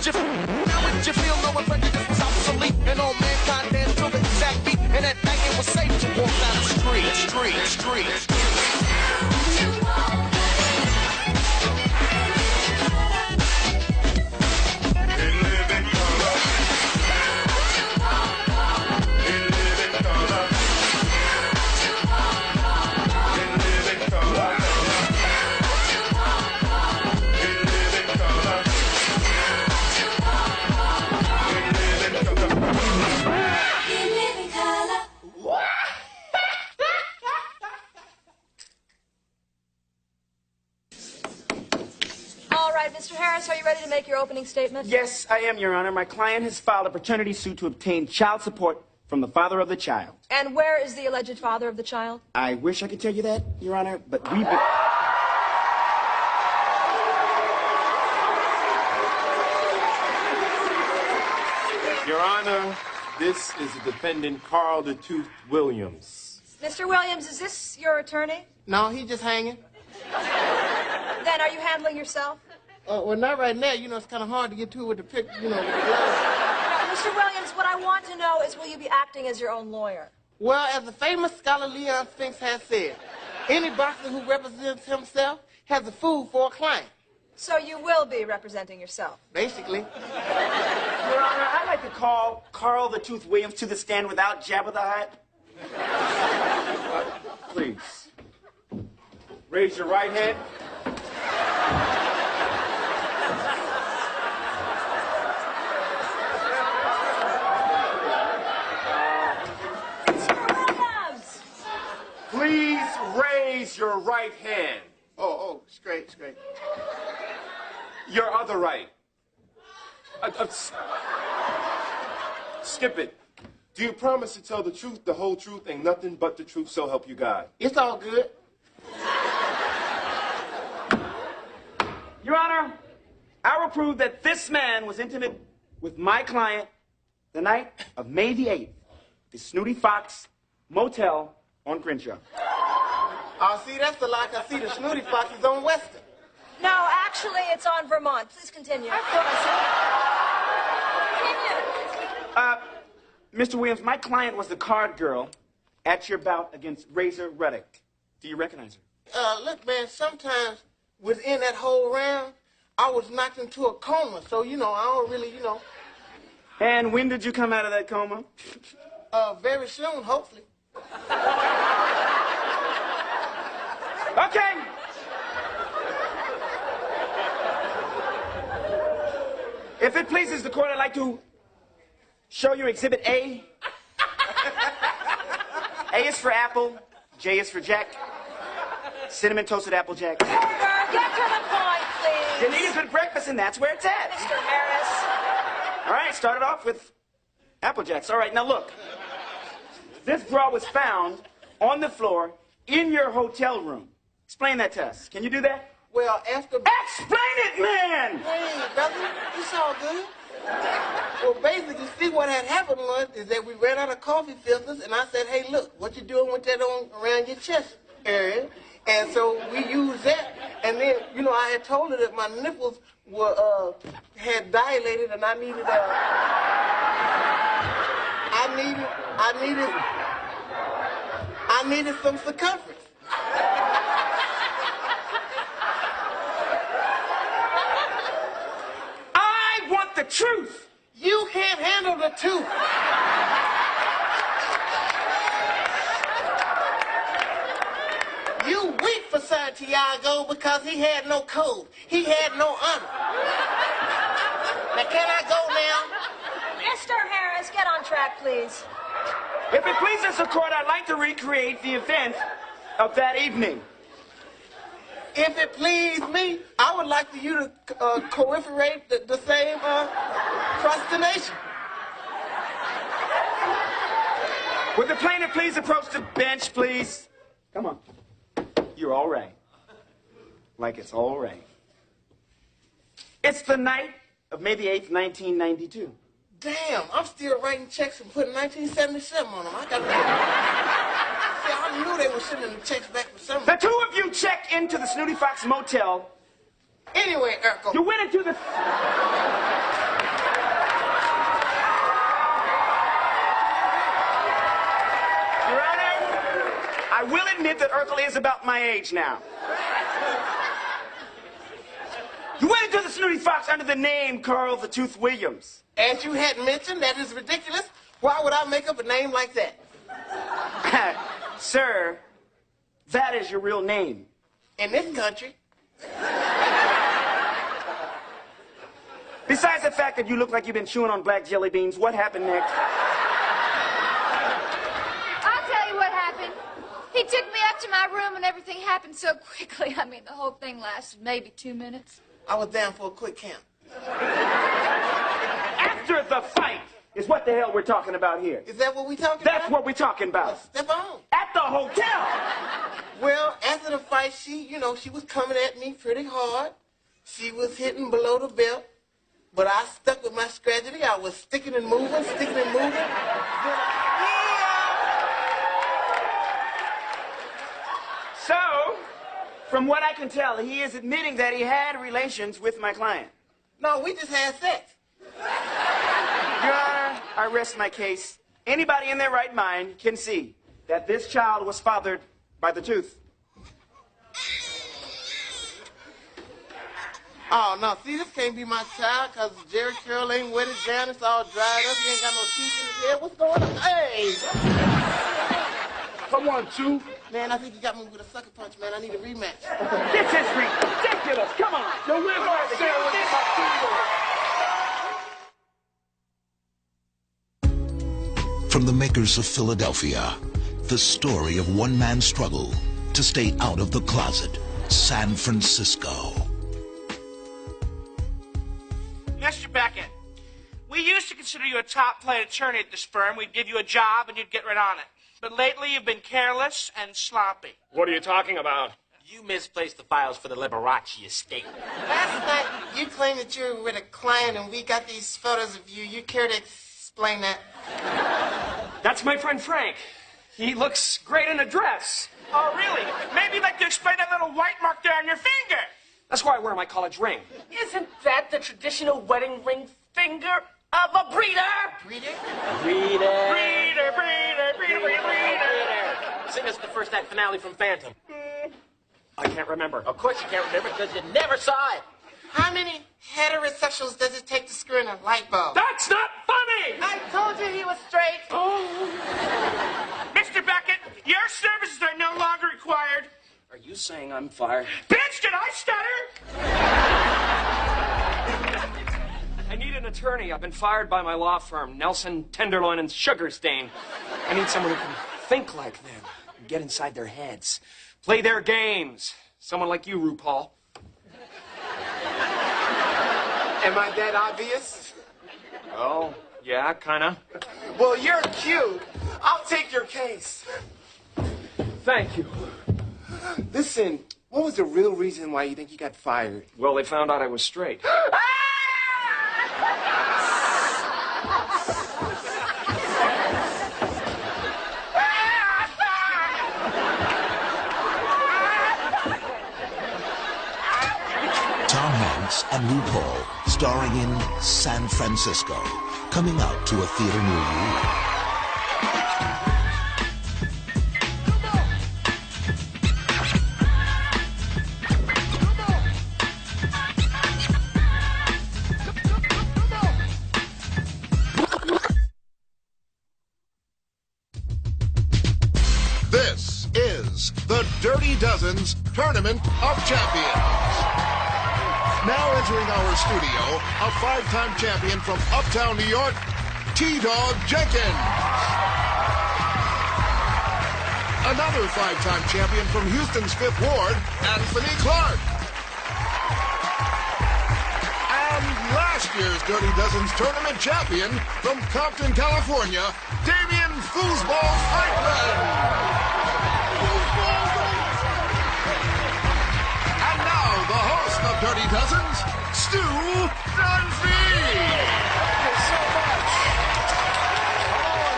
would you feel knowing prejudice was obsolete and all mankind danced to the exact beat, and at night it was safe to walk down the street. Mr. Harris, are you ready to make your opening statement? Yes, I am, Your Honor. My client has filed a paternity suit to obtain child support from the father of the child. And where is the alleged father of the child? I wish I could tell you that, Your Honor, but we've been... Your Honor, this is the defendant, Carl the Tooth Williams. Mr. Williams, is this your attorney? No, he just hanging. Then are you handling yourself? Well, not right now. You know, it's kind of hard to get to with the picture, you know, with the gloves. Mr. Williams, what I want to know is, will you be acting as your own lawyer? Well, as the famous scholar Leon Spinks has said, any boxer who represents himself has a fool for a client. So you will be representing yourself? Basically. Your Honor, I'd like to call Carl the Tooth Williams to the stand without Jabba the Hutt. Please. Raise your right hand. Please raise your right hand. Oh, straight. Your other right. Skip it. Do you promise to tell the truth, the whole truth, and nothing but the truth, so help you God? It's all good. Your Honor, I will prove that this man was intimate with my client the night of May the 8th, the Snooty Fox Motel on Crenshaw. Oh, see, that's the lie. I see the Snooty Fox is on Western. No, actually, it's on Vermont. Please continue. I thought I Continue. Mr. Williams, my client was the card girl at your bout against Razor Reddick. Do you recognize her? Look, man, sometimes within that whole round, I was knocked into a coma. So, you know, I don't really, you know. And when did you come out of that coma? Very soon, hopefully. Okay. If it pleases the court, I'd like to show you Exhibit A. A is for apple, J is for Jack. Cinnamon toasted apple jack. Get to the point, please. You need a good breakfast, and that's where it's at. Mr. Harris. All right, started off with apple jacks. All right, now look. This bra was found on the floor in your hotel room. Explain that to us. Can you do that? Well, after... Explain it, man! Hey, brother, it's all good. Well, basically, see, what had happened is that we ran out of coffee filters, and I said, hey, look, what you doing with that on around your chest area? And so we used that, and then, you know, I had told her that my nipples were, had dilated, and I needed some circumference. I want the truth. You can't handle the truth. You weak for Santiago because he had no code. He had no honor. Now, can I go now? Mr. Harris, get on track, please. If it pleases the court, I'd like to recreate the event of that evening. If it please me, I would like for you to coiffurate the same prostration. Would the plaintiff please approach the bench, please? Come on. You're all right. Like it's all right. It's the night of May the 8th, 1992. Damn, I'm still writing checks and putting 1977 on them. I got to... See, I knew they were sending the checks back for some... The two of you check into the Snooty Fox Motel. Anyway, Urkel... You went into the... admit that Urkel is about my age now. You went into the Snooty Fox under the name Carl the Tooth Williams. As you had mentioned, that is ridiculous. Why would I make up a name like that? Sir, that is your real name. In this country. Besides the fact that you look like you've been chewing on black jelly beans, what happened next? I'll tell you what happened. He took me up to my room and everything happened so quickly. I mean, the whole thing lasted maybe 2 minutes. I was down for a quick count. After the fight is what the hell we're talking about here. Is that what we talking That's about? what we're talking about. Step on. At the hotel. Well, after the fight, she was coming at me pretty hard. She was hitting below the belt. But I stuck with my strategy. I was sticking and moving. So, from what I can tell, he is admitting that he had relations with my client. No, we just had sex. Your Honor, I rest my case. Anybody in their right mind can see that this child was fathered by the tooth. Oh, no, see, this can't be my child because Jerry Curl ain't wet it down. It's all dried up. He ain't got no teeth in his head. What's going on? Hey! Come on, Tooth. Man, I think you got me with a sucker punch, man. I need a rematch. This is ridiculous. Come on. Yo, where's my sandwich and my food? From the makers of Philadelphia, the story of one man's struggle to stay out of the closet, San Francisco. Mr. Beckett, we used to consider you a top-flight attorney at this firm. We'd give you a job and you'd get right on it. But lately you've been careless and sloppy. What are you talking about? You misplaced the files for the Liberace estate. Last night, you claimed that you were with a client and we got these photos of you. You care to explain that? That's my friend Frank. He looks great in a dress. Oh, really? Maybe you'd like to explain that little white mark there on your finger. That's why I wear my college ring. Isn't that the traditional wedding ring finger of a breeder? Breeder? Breeder. Sing us the first act finale from Phantom. I can't remember. Of course you can't remember because you never saw it. How many heterosexuals does it take to screw in a light bulb? That's not funny! I told you he was straight. Mr. Beckett, your services are no longer required. Are you saying I'm fired? Bitch, did I stutter? I need an attorney. I've been fired by my law firm, Nelson, Tenderloin, and Sugarstain. I need someone who can think like them, get inside their heads, play their games. Someone like you, RuPaul. Am I that obvious? Oh, yeah, kinda. Well, you're cute. I'll take your case. Thank you. Listen, what was the real reason why you think you got fired? Well, they found out I was straight. Tom Hanks and RuPaul, starring in San Francisco, coming out to a theater near you. This is the Dirty Dozen's Tournament of Champions. Now entering our studio, a five-time champion from Uptown New York, T-Dog Jenkins. Another five-time champion from Houston's Fifth Ward, Anthony Clark. And last year's Dirty Dozen's tournament champion from Compton, California, Damian Foosball Franklin. And now the host of Dirty Dozens, Stu Dunphy.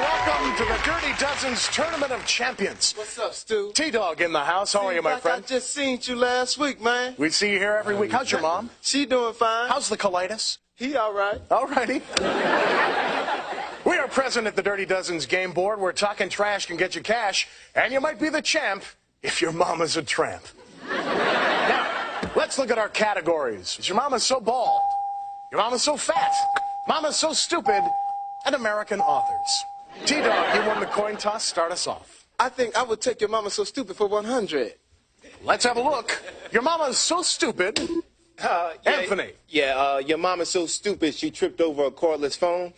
Welcome to the Dirty Dozens Tournament of Champions. What's up, Stu? T-Dog in the house. How are you, my friend? I just seen you last week, man. We see you here every week. How's your mom? She doing fine. How's the colitis? He all right. All righty. We are present at the Dirty Dozens game board where talking trash can get you cash, and you might be the champ if your mama's a tramp. Now, let's look at our categories. Is your mama so bald? Your mama's so fat? Mama's so stupid? And American authors. T-Dog, you won the coin toss. Start us off. I think I would take Your Mama So Stupid for 100. Let's have a look. Your mama's so stupid. Anthony. Yeah, your mama's so stupid she tripped over a cordless phone.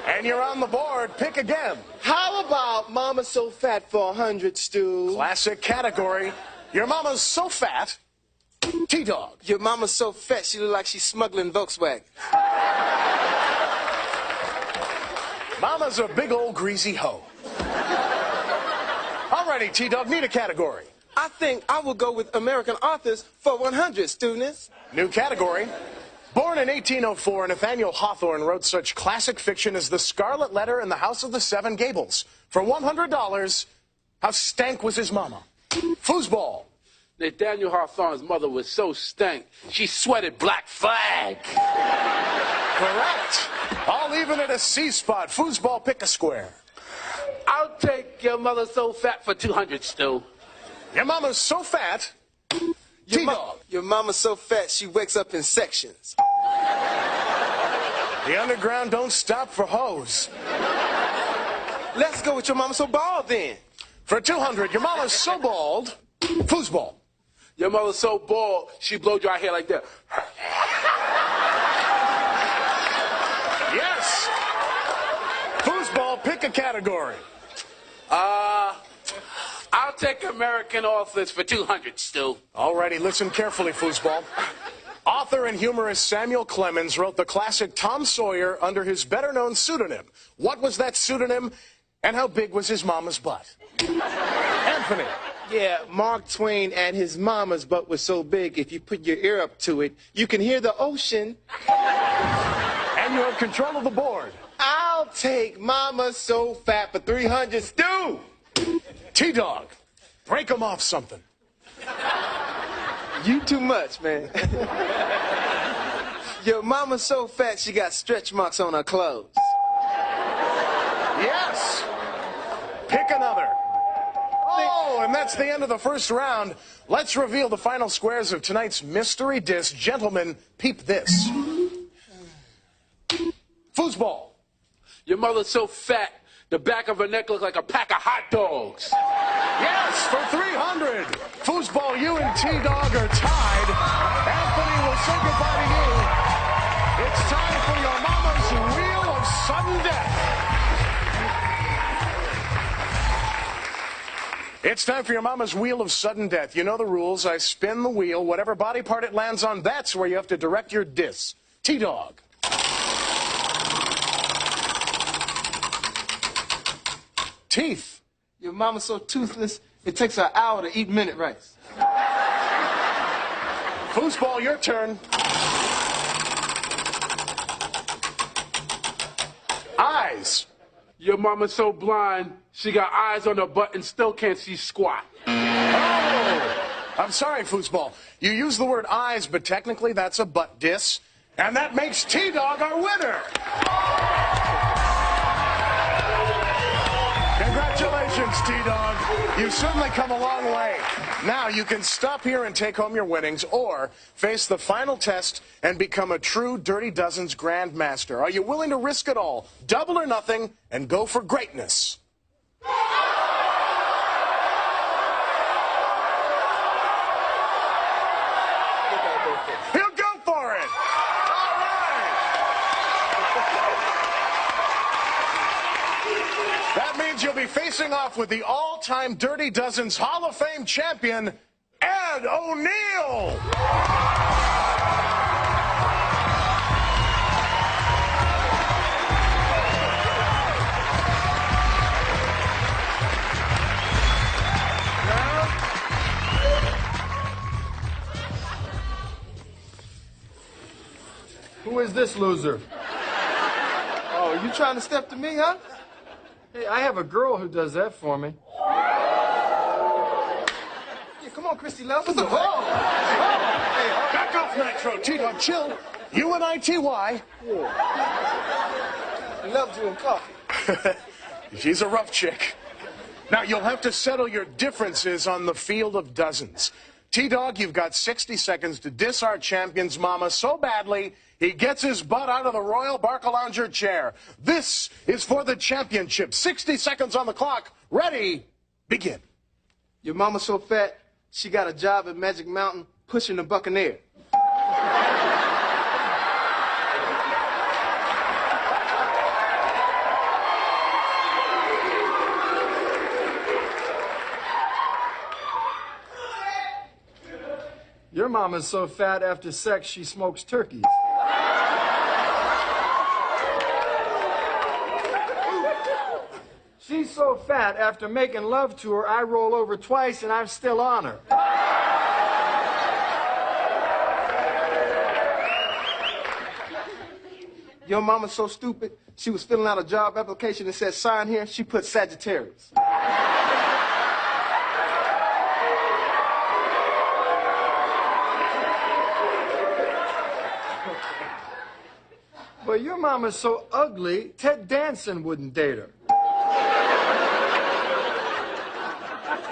And you're on the board. Pick again. How about Mama So Fat for 100, Stu? Classic category. Your mama's so fat. T-Dog. Your Mama's so fat she look like she's smuggling Volkswagen. Mama's a big old greasy hoe. Alrighty, T-Dog, need a category. I think I will go with American authors for 100, students. New category. Born in 1804, Nathaniel Hawthorne wrote such classic fiction as The Scarlet Letter and The House of the Seven Gables. For $100, how stank was his mama? Foosball. Nathaniel Hawthorne's mother was so stank, she sweated Black Flag. Correct. I'll even at a C-spot. Foosball, pick a square. I'll take Your Mother So Fat for 200, Stu. Your mama's so fat. T-Dog. Your Mama's so fat she wakes up in sections. The underground don't stop for hoes. Let's go with Your Mama So Bald then. For 200, your mama's so bald. Foosball. Your mother's so bald, she blow dry hair like that. Yes. Foosball, pick a category. I'll take American authors for 200, Stu. Alrighty, listen carefully, Foosball. Author and humorist Samuel Clemens wrote the classic Tom Sawyer under his better-known pseudonym. What was that pseudonym, and how big was his mama's butt? Anthony. Yeah, Mark Twain and his mama's butt was so big, if you put your ear up to it, you can hear the ocean. And you have control of the board. I'll take Mama So Fat for 300, Stu. T-Dog, break him off something. You too much, man. Your Mama's so fat she got stretch marks on her clothes. Yes. Pick another. Oh, and that's the end of the first round. Let's reveal the final squares of tonight's mystery disc. Gentlemen, peep this. Foosball. Your mother's so fat, the back of her neck looked like a pack of hot dogs. Yes, for 300. Foosball, you and T-Dog are tied. Anthony will say goodbye to you. It's time for your mama's wheel of sudden death. It's time for your mama's wheel of sudden death. You know the rules. I spin the wheel. Whatever body part it lands on, that's where you have to direct your disc. T-Dog. Teeth. Your Mama's so toothless, it takes her an hour to eat minute rice. Foosball, your turn. Eyes. Your mama's so blind, she got eyes on her butt and still can't see squat. Oh! I'm sorry, Foosball. You use the word eyes, but technically that's a butt diss. And that makes T-Dog our winner. Congratulations, T-Dog. You've certainly come a long way. Now you can stop here and take home your winnings, or face the final test and become a true Dirty Dozen's Grand Master. Are you willing to risk it all, double or nothing, and go for greatness? He'll go for it. All right. That means you'll be facing off with the all-time Dirty Dozen's Hall of Fame champion, Ed O'Neill. Who is this loser? Oh, you trying to step to me, huh? Hey, I have a girl who does that for me. Yeah, come on, Christy Love. What's the ball? Back off, Nitro. T-Dog, chill. U-N-I-T-Y. Love doing coffee. She's a rough chick. Now, you'll have to settle your differences on the field of dozens. T-Dog, you've got 60 seconds to diss our champion's mama so badly, he gets his butt out of the Royal Barcalounger chair. This is for the championship. 60 seconds on the clock. Ready, begin. Your mama's so fat, she got a job at Magic Mountain pushing the Buccaneer. Your mama's so fat after sex she smokes turkeys. She's so fat after making love to her I roll over twice and I'm still on her. Your mama's so stupid, she was filling out a job application that said sign here, she put Sagittarius. But your mama's so ugly, Ted Danson wouldn't date her.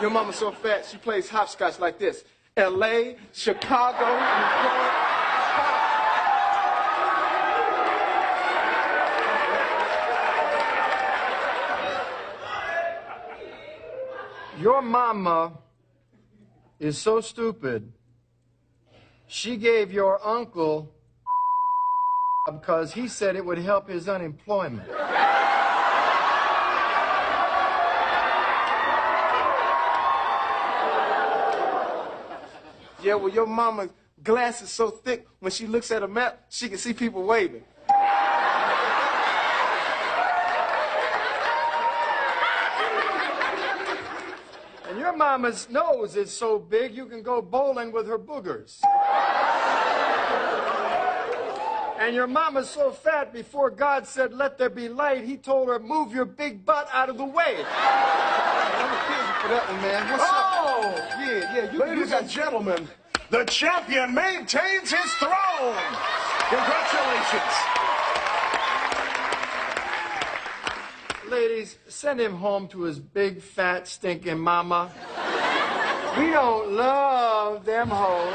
Your mama's so fat, she plays hopscotch like this. L.A., Chicago, New York. Your mama is so stupid, she gave your uncle because he said it would help his unemployment. Yeah, well, your mama's glass is so thick, when she looks at a map, she can see people waving. And your mama's nose is so big you can go bowling with her boogers. And your mama's so fat, before God said, let there be light, he told her, move your big butt out of the way. I'm gonna kill you for that one, man. What's up? Yeah, Ladies and gentlemen, the champion maintains his throne. Congratulations. Ladies, send him home to his big, fat, stinking mama. We don't love them hoes.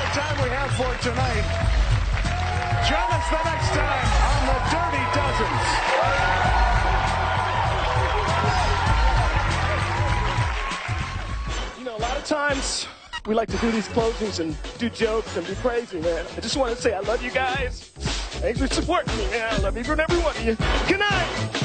Time we have for tonight. Join us the next time on the Dirty Dozens. You know, a lot of times we like to do these closings and do jokes and be crazy, man. I just want to say I love you guys. Thanks for supporting me, man. I love each and every one of you. Good night.